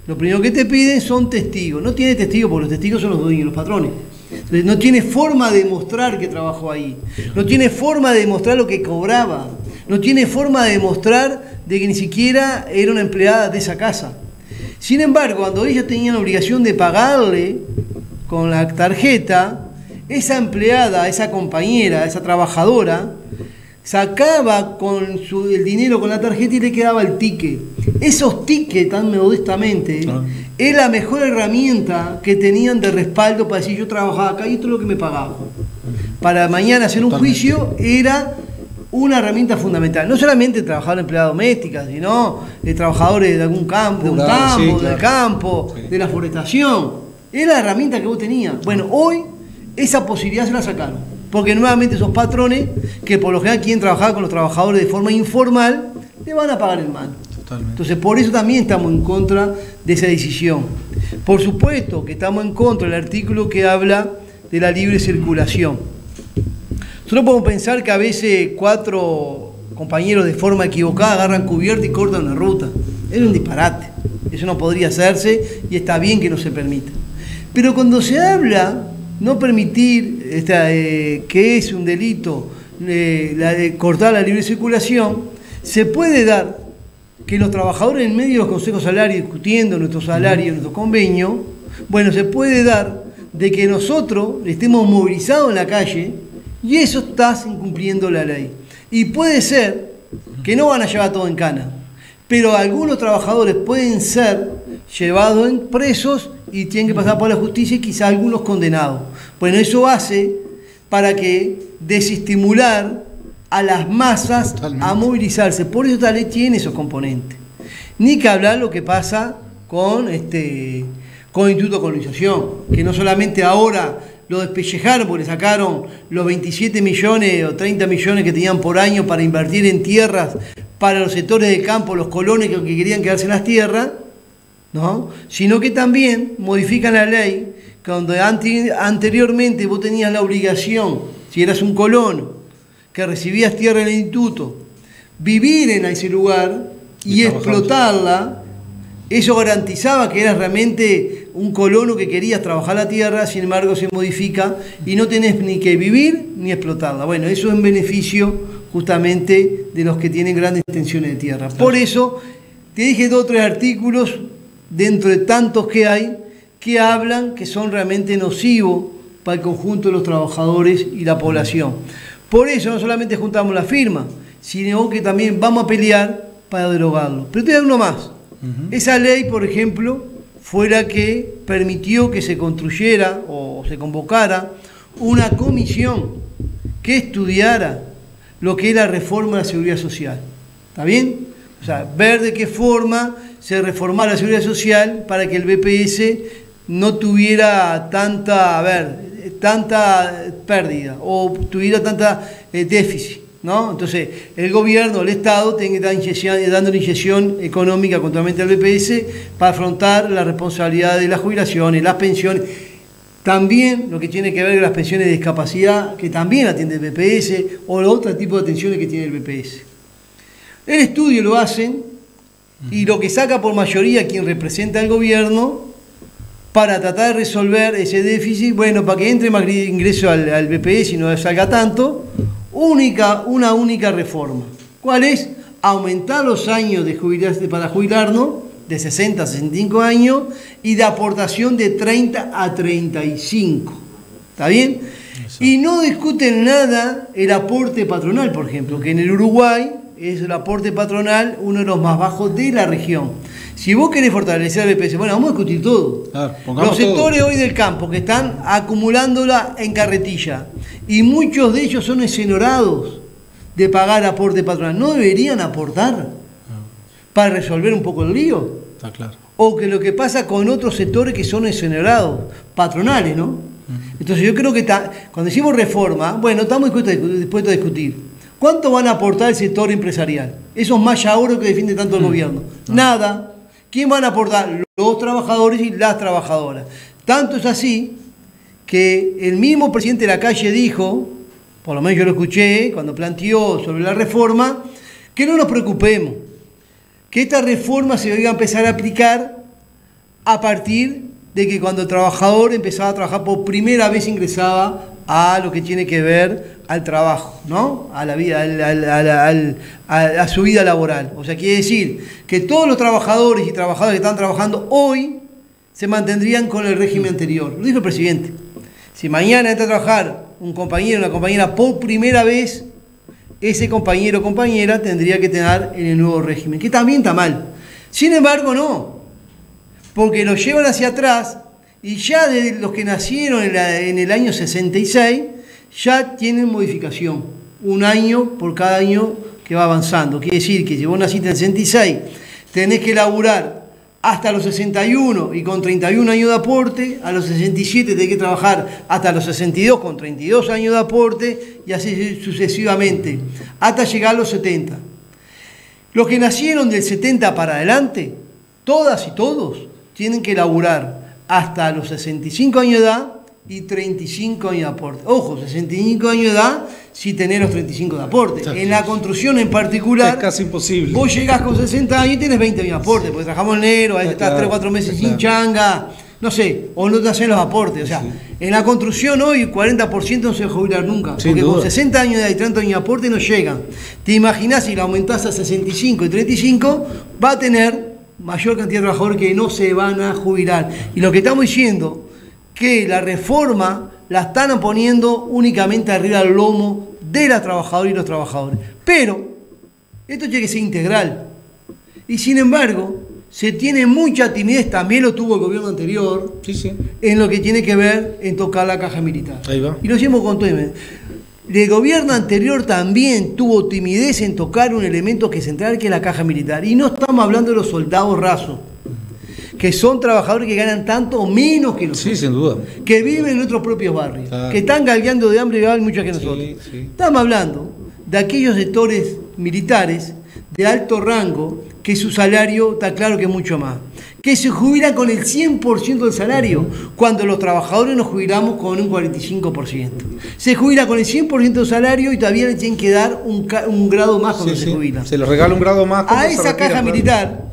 Lo primero que te piden son testigos. No tiene testigos porque los testigos son los dueños, los patrones. Entonces, no tiene forma de demostrar que trabajó ahí, no tiene forma de demostrar lo que cobraba, no tiene forma de demostrar de que ni siquiera era una empleada de esa casa. Sin embargo, cuando ellos tenían la obligación de pagarle con la tarjeta, esa empleada, esa compañera, esa trabajadora, sacaba el dinero con la tarjeta y le quedaba el ticket. Esos tickets, tan modestamente, es la mejor herramienta que tenían de respaldo para decir: yo trabajaba acá y esto es lo que me pagaba. Para mañana hacer un juicio era una herramienta fundamental. No solamente trabajadores empleadas domésticas, sino de trabajadores de algún campo, de un campo, del campo, de la forestación. Era la herramienta que vos tenías. Bueno, hoy esa posibilidad se la sacaron, porque nuevamente esos patrones, que por lo general quieren trabajar con los trabajadores de forma informal, le van a pagar en mano. Totalmente. Entonces, por eso también estamos en contra de esa decisión. Por supuesto que estamos en contra del artículo que habla de la libre circulación. Nosotros podemos pensar que a veces 4 compañeros de forma equivocada agarran cubierta y cortan la ruta. Es un disparate. Eso no podría hacerse y está bien que no se permita. Pero cuando se habla no permitir que es un delito cortar la libre circulación, Se puede dar que los trabajadores en medio de los consejos salarios discutiendo nuestro salario, nuestro convenio, bueno, se puede dar de que nosotros estemos movilizados en la calle y eso está incumpliendo la ley. Y puede ser que no van a llevar todo en cana, pero algunos trabajadores pueden ser llevados en presos y tienen que pasar por la justicia y quizá algunos condenados. Bueno, eso hace para que desestimular a las masas a movilizarse. Por eso esta ley tiene esos componentes. Ni que hablar lo que pasa con el Instituto de Colonización, que no solamente ahora lo despellejaron porque le sacaron los 27 millones o 30 millones que tenían por año para invertir en tierras para los sectores de campo, los colones que querían quedarse en las tierras, ¿no? Sino que también modifican la ley, cuando anteriormente vos tenías la obligación, si eras un colono, que recibías tierra en el instituto, vivir en ese lugar y explotarla, eso garantizaba que eras realmente un colono que querías trabajar la tierra. Sin embargo se modifica y no tenés ni que vivir ni explotarla. Bueno, eso es en beneficio justamente de los que tienen grandes extensiones de tierra. Por eso te dije 2 o 3 artículos dentro de tantos que hay que hablan que son realmente nocivos para el conjunto de los trabajadores y la población. Por eso no solamente juntamos la firma, sino que también vamos a pelear para derogarlo. Pero te voy a dar uno más. Esa ley, por ejemplo, fue la que permitió que se construyera o se convocara una comisión que estudiara lo que es la reforma de la seguridad social. ¿Está bien? O sea, ver de qué forma se reformara la seguridad social para que el BPS no tuviera tanta pérdida o tuviera tanta déficit, ¿no? Entonces, el gobierno, el Estado, tiene que estar dando una inyección económica continuamente al BPS para afrontar la responsabilidad de las jubilaciones, las pensiones. También lo que tiene que ver con las pensiones de discapacidad, que también atiende el BPS, o los otros tipos de atenciones que tiene el BPS. El estudio lo hacen y lo que saca por mayoría quien representa al gobierno para tratar de resolver ese déficit, bueno, para que entre más ingreso al BPS y no salga tanto, una única reforma. ¿Cuál es? Aumentar los años de para jubilarnos de 60 a 65 años y de aportación de 30 a 35. ¿Está bien? Eso. Y no discuten nada el aporte patronal, por ejemplo, que en el Uruguay es el aporte patronal uno de los más bajos de la región. Si vos querés fortalecer el BPS, bueno, vamos a discutir todo. Los sectores hoy del campo que están acumulándola en carretilla y muchos de ellos son exonerados de pagar aporte patronal, ¿no deberían aportar para resolver un poco el lío? Está claro. O que lo que pasa con otros sectores que son exonerados, patronales, ¿no? Entonces yo creo que cuando decimos reforma, bueno, estamos dispuestos a discutir. ¿Cuánto van a aportar el sector empresarial? Esos mayahorros que defiende tanto el gobierno. Nada. ¿Quién van a aportar? Los trabajadores y las trabajadoras. Tanto es así que el mismo presidente de la calle dijo, por lo menos yo lo escuché cuando planteó sobre la reforma, que no nos preocupemos, que esta reforma se iba a empezar a aplicar a partir de que cuando el trabajador empezaba a trabajar por primera vez ingresaba a lo que tiene que ver al trabajo, ¿no? A la vida, a su vida laboral. O sea, quiere decir que todos los trabajadores y trabajadoras que están trabajando hoy se mantendrían con el régimen anterior. Lo dijo el presidente. Si mañana entra a trabajar un compañero o una compañera por primera vez, ese compañero o compañera tendría que tener en el nuevo régimen, que también está mal. Sin embargo, no, porque lo llevan hacia atrás y ya de los que nacieron en el año 66 ya tienen modificación, un año por cada año que va avanzando. Quiere decir que si vos naciste en el 66, tenés que laburar hasta los 61 y con 31 años de aporte, a los 67 tenés que trabajar hasta los 62 con 32 años de aporte y así sucesivamente, hasta llegar a los 70. Los que nacieron del 70 para adelante, todas y todos, tienen que laburar hasta los 65 años de edad y 35 años de aporte. Ojo, 65 años de edad si tenés los 35 de aporte. Exacto. En la construcción en particular, es casi imposible. Vos llegás con 60 años y tenés 20 años de aporte, porque trabajamos en enero, ahí estás 3 o 4 meses sin changa. no sé, o no te hacen los aportes. O sea, en la construcción hoy 40% no se va a jubilar nunca, Sin porque duda. con 60 años de edad y 30 años de aporte no llegan. Te imaginás si lo aumentás a 65 y 35, va a tener mayor cantidad de trabajadores que no se van a jubilar. Y lo que estamos diciendo, que la reforma la están poniendo únicamente arriba del lomo de las trabajadoras y los trabajadores. Pero esto tiene que ser integral. Y sin embargo, se tiene mucha timidez, también lo tuvo el gobierno anterior, Sí. en lo que tiene que ver en tocar la caja militar. Ahí va. Y lo hicimos con todo. El gobierno anterior también tuvo timidez en tocar un elemento que es central, que es la caja militar. Y no estamos hablando de los soldados rasos, que son trabajadores que ganan tanto o menos que nosotros. Sí, sin duda. Que viven en nuestros propios barrios, Claro. que están galgueando de hambre y hay muchas que nosotros. Sí. Estamos hablando de aquellos sectores militares de alto rango que su salario está claro que es mucho más, que se jubilan con el 100% del salario, cuando los trabajadores nos jubilamos con un 45%. Se jubila con el 100% del salario y todavía le tienen que dar un grado más cuando se jubilan. Se les regala un grado más. cuando A se esa retiran, caja claro. militar,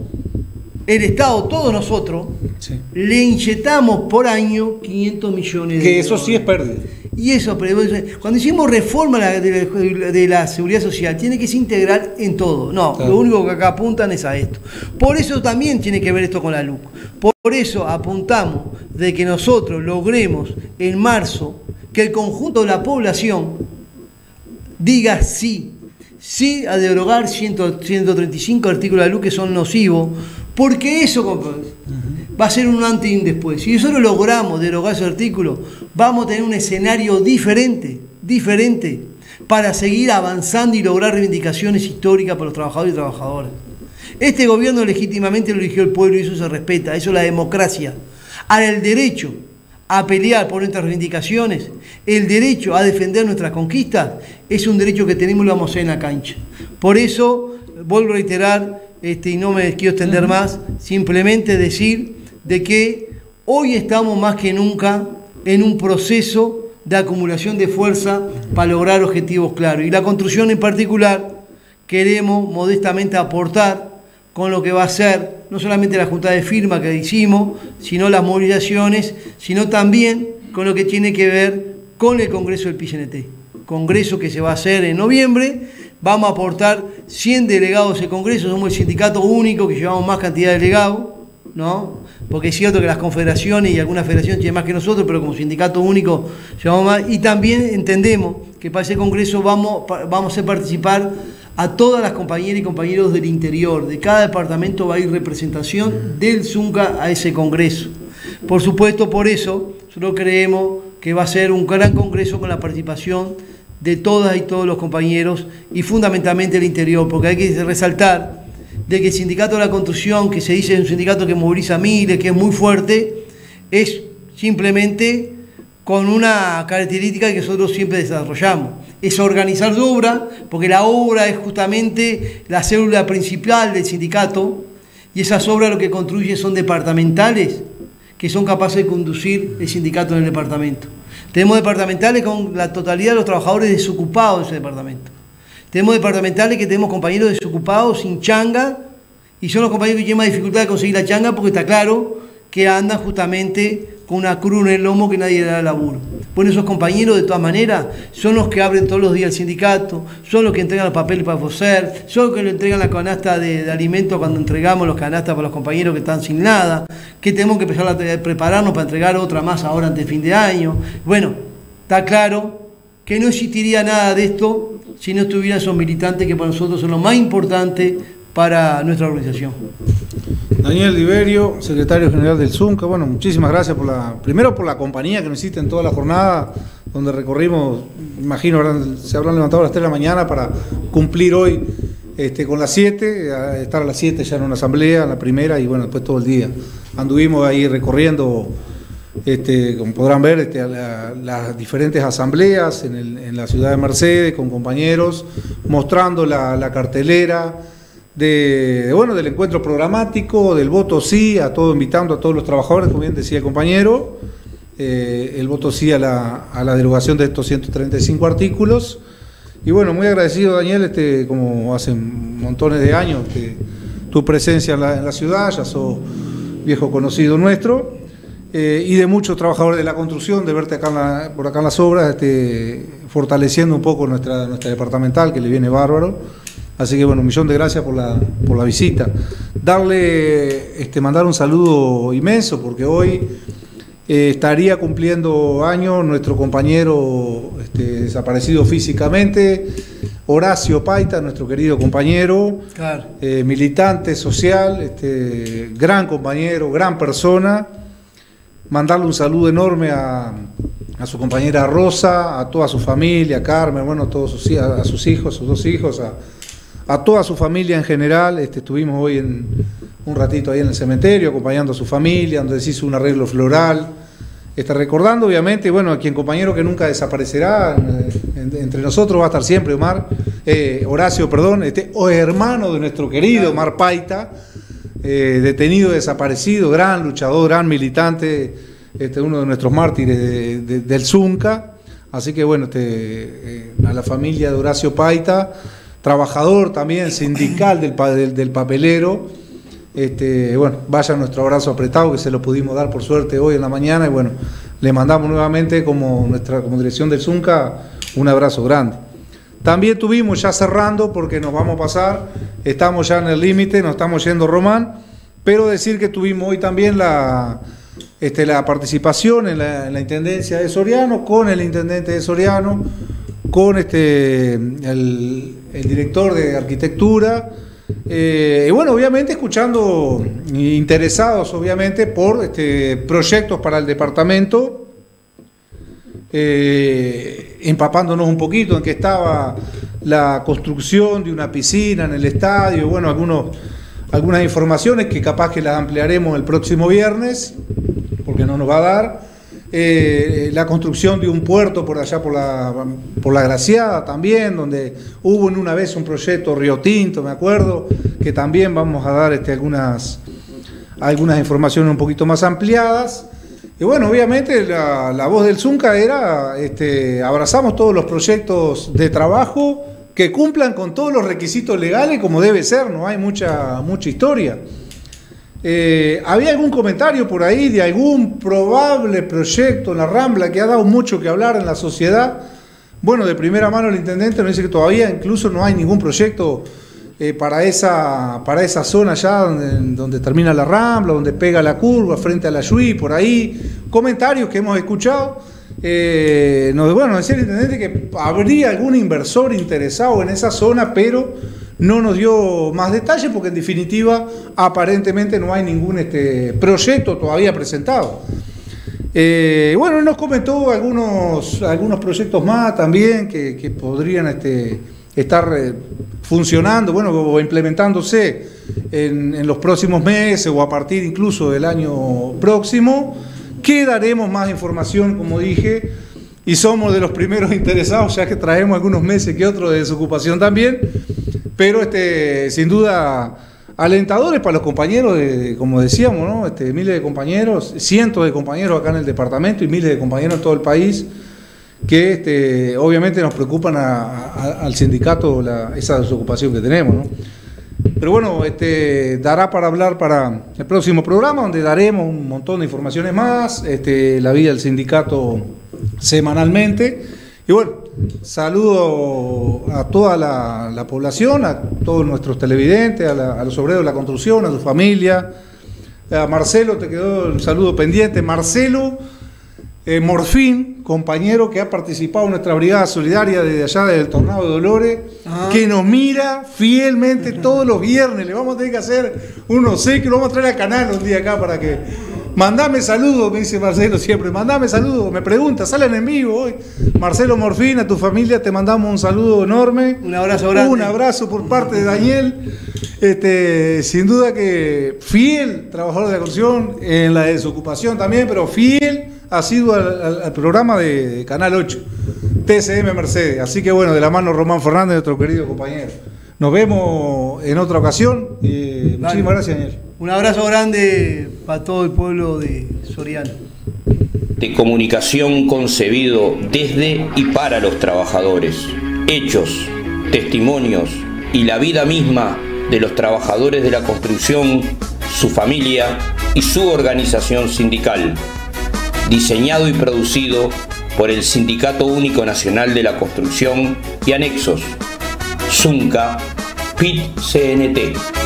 el Estado, todos nosotros, Sí. le inyectamos por año 500 millones de Que eso dólares. sí es pérdida. Y eso, pero cuando hicimos reforma de la seguridad social, tiene que ser integral en todo. No, Claro. lo único que acá apuntan es a esto. Por eso también tiene que ver esto con la LUC. Por eso apuntamos de que nosotros logremos en marzo que el conjunto de la población diga sí a derogar 135 artículos de la LUC que son nocivos, porque eso va a ser un antes y un después. Si nosotros logramos derogar esos artículos, vamos a tener un escenario diferente para seguir avanzando y lograr reivindicaciones históricas para los trabajadores y trabajadoras. Este gobierno legítimamente lo eligió el pueblo y eso se respeta, eso es la democracia. Ahora, el derecho a pelear por nuestras reivindicaciones, el derecho a defender nuestras conquistas, es un derecho que tenemos y lo vamos a hacer en la cancha. Por eso, vuelvo a reiterar, y no me quiero extender más, simplemente decir de que hoy estamos más que nunca en un proceso de acumulación de fuerza para lograr objetivos claros. Y la construcción en particular, queremos modestamente aportar con lo que va a ser no solamente la junta de firma que hicimos, sino las movilizaciones, sino también con lo que tiene que ver con el Congreso del PCNT. Congreso que se va a hacer en noviembre, vamos a aportar 100 delegados a ese Congreso, somos el sindicato único que llevamos más cantidad de delegados, ¿no? Porque es cierto que las confederaciones y algunas federaciones tienen más que nosotros, pero como sindicato único llevamos más, y también entendemos que para ese Congreso vamos a hacer participar a todas las compañeras y compañeros del interior. De cada departamento va a ir representación del Zunca a ese Congreso. Por supuesto, por eso, nosotros creemos que va a ser un gran Congreso con la participación de todas y todos los compañeros y fundamentalmente el interior, porque hay que resaltar de que el Sindicato de la Construcción, que se dice es un sindicato que moviliza miles, que es muy fuerte, es simplemente con una característica que nosotros siempre desarrollamos. Es organizar su obra, porque la obra es justamente la célula principal del sindicato, y esas obras lo que construyen son departamentales, que son capaces de conducir el sindicato en el departamento. Tenemos departamentales con la totalidad de los trabajadores desocupados de ese departamento. Tenemos departamentales que tenemos compañeros desocupados sin changa, y son los compañeros que tienen más dificultad de conseguir la changa porque está claro que andan justamente con una cruz en el lomo que nadie le da laburo. Bueno, esos compañeros de todas maneras son los que abren todos los días el sindicato, son los que entregan los papeles para FOSER, son los que le entregan la canasta de alimentos cuando entregamos los canastas para los compañeros que están sin nada, que tenemos que empezar a prepararnos para entregar otra más ahora antes de fin de año. Bueno, está claro que no existiría nada de esto si no estuvieran esos militantes que para nosotros son lo más importante para nuestra organización. Daniel Liberio, secretario general del Zunca, bueno, muchísimas gracias primero por la compañía que nos hiciste en toda la jornada, donde recorrimos, imagino, se habrán levantado a las 3 de la mañana para cumplir hoy con las 7, estar a las 7 ya en una asamblea, la primera, y bueno, después todo el día. Anduvimos ahí recorriendo, como podrán ver, las diferentes asambleas en la ciudad de Mercedes, con compañeros, mostrando la cartelera, del encuentro programático, del voto sí, invitando a todos los trabajadores, como bien decía el compañero, el voto sí a la derogación de estos 135 artículos. Y bueno, muy agradecido, Daniel, como hace montones de años, tu presencia en la ciudad, ya sos viejo conocido nuestro. y de muchos trabajadores de la construcción, de verte acá por acá en las obras, fortaleciendo un poco nuestra departamental, que le viene bárbaro. Así que bueno, un millón de gracias por la visita. Mandar un saludo inmenso, porque hoy estaría cumpliendo años nuestro compañero desaparecido físicamente, Horacio Paita, nuestro querido compañero, claro. Militante social, gran compañero, gran persona. Mandarle un saludo enorme a su compañera Rosa, a toda su familia, a Carmen, bueno, a sus hijos, sus 2 hijos, a toda su familia en general. Estuvimos hoy un ratito ahí en el cementerio acompañando a su familia, donde se hizo un arreglo floral, recordando obviamente, bueno, a quien compañero que nunca desaparecerá, entre nosotros va a estar siempre Horacio, hermano de nuestro querido Omar Paita, detenido, desaparecido, gran luchador, gran militante, uno de nuestros mártires del Zunca. Así que bueno, a la familia de Horacio Paita, trabajador también sindical del papelero, bueno, vaya nuestro abrazo apretado, que se lo pudimos dar por suerte hoy en la mañana, y bueno, le mandamos nuevamente como dirección del Zunca un abrazo grande. También tuvimos, ya cerrando, porque nos vamos a pasar, estamos ya en el límite, nos estamos yendo, Román, pero decir que tuvimos hoy también la participación en la Intendencia de Soriano, con el Intendente de Soriano, con el director de Arquitectura, y bueno, obviamente escuchando, interesados obviamente por proyectos para el departamento, empapándonos un poquito en que estaba la construcción de una piscina en el estadio, bueno, algunas informaciones que capaz que las ampliaremos el próximo viernes, porque no nos va a dar, la construcción de un puerto por allá por la Graciada también, donde hubo en una vez un proyecto Río Tinto, me acuerdo, que también vamos a dar algunas informaciones un poquito más ampliadas. Y bueno, obviamente la voz del Zunca era, abrazamos todos los proyectos de trabajo que cumplan con todos los requisitos legales como debe ser, no hay mucha historia. ¿Había algún comentario por ahí de algún probable proyecto en la Rambla que ha dado mucho que hablar en la sociedad? Bueno, de primera mano el intendente nos dice que todavía incluso no hay ningún proyecto para esa zona allá donde termina la Rambla, donde pega la curva frente a la Yui, por ahí. Comentarios que hemos escuchado. Nos decía el intendente que habría algún inversor interesado en esa zona, pero no nos dio más detalles porque en definitiva aparentemente no hay ningún proyecto todavía presentado. Bueno, nos comentó algunos proyectos más también que podrían estar funcionando, bueno, o implementándose en los próximos meses o a partir incluso del año próximo, que daremos más información, como dije, y somos de los primeros interesados, ya que traemos algunos meses que otros de desocupación también, pero sin duda alentadores para los compañeros, como decíamos, ¿no? Miles de compañeros, cientos de compañeros acá en el departamento y miles de compañeros en todo el país, que obviamente nos preocupan al sindicato esa desocupación que tenemos, ¿no? Pero bueno, dará para hablar para el próximo programa, donde daremos un montón de informaciones más, la vida del sindicato semanalmente. Y bueno, saludo a toda la población, a todos nuestros televidentes, a los obreros de la construcción, a tu familia. A Marcelo, te quedó el saludo pendiente. Marcelo Morfín, compañero que ha participado en nuestra brigada solidaria desde allá del Tornado de Dolores, que nos mira fielmente todos los viernes. Le vamos a tener que hacer unos sé que lo vamos a traer al canal un día acá para que... Mandame saludos, me dice Marcelo siempre, mandame saludos, me pregunta, salen en vivo hoy. Marcelo Morfín, a tu familia te mandamos un saludo enorme. Un abrazo grande. Un abrazo por parte de Daniel. Sin duda que fiel trabajador de la construcción, en la desocupación también, pero fiel ha sido al programa de Canal 8, TCM Mercedes. Así que bueno, de la mano Román Fernández, nuestro querido compañero. Nos vemos en otra ocasión. Muchísimas gracias, Daniel. Un abrazo grande para todo el pueblo de Soriano. De comunicación concebido desde y para los trabajadores. Hechos, testimonios y la vida misma de los trabajadores de la construcción, su familia y su organización sindical. diseñado y producido por el Sindicato Único Nacional de la Construcción y Anexos, Zunca, PIT-CNT.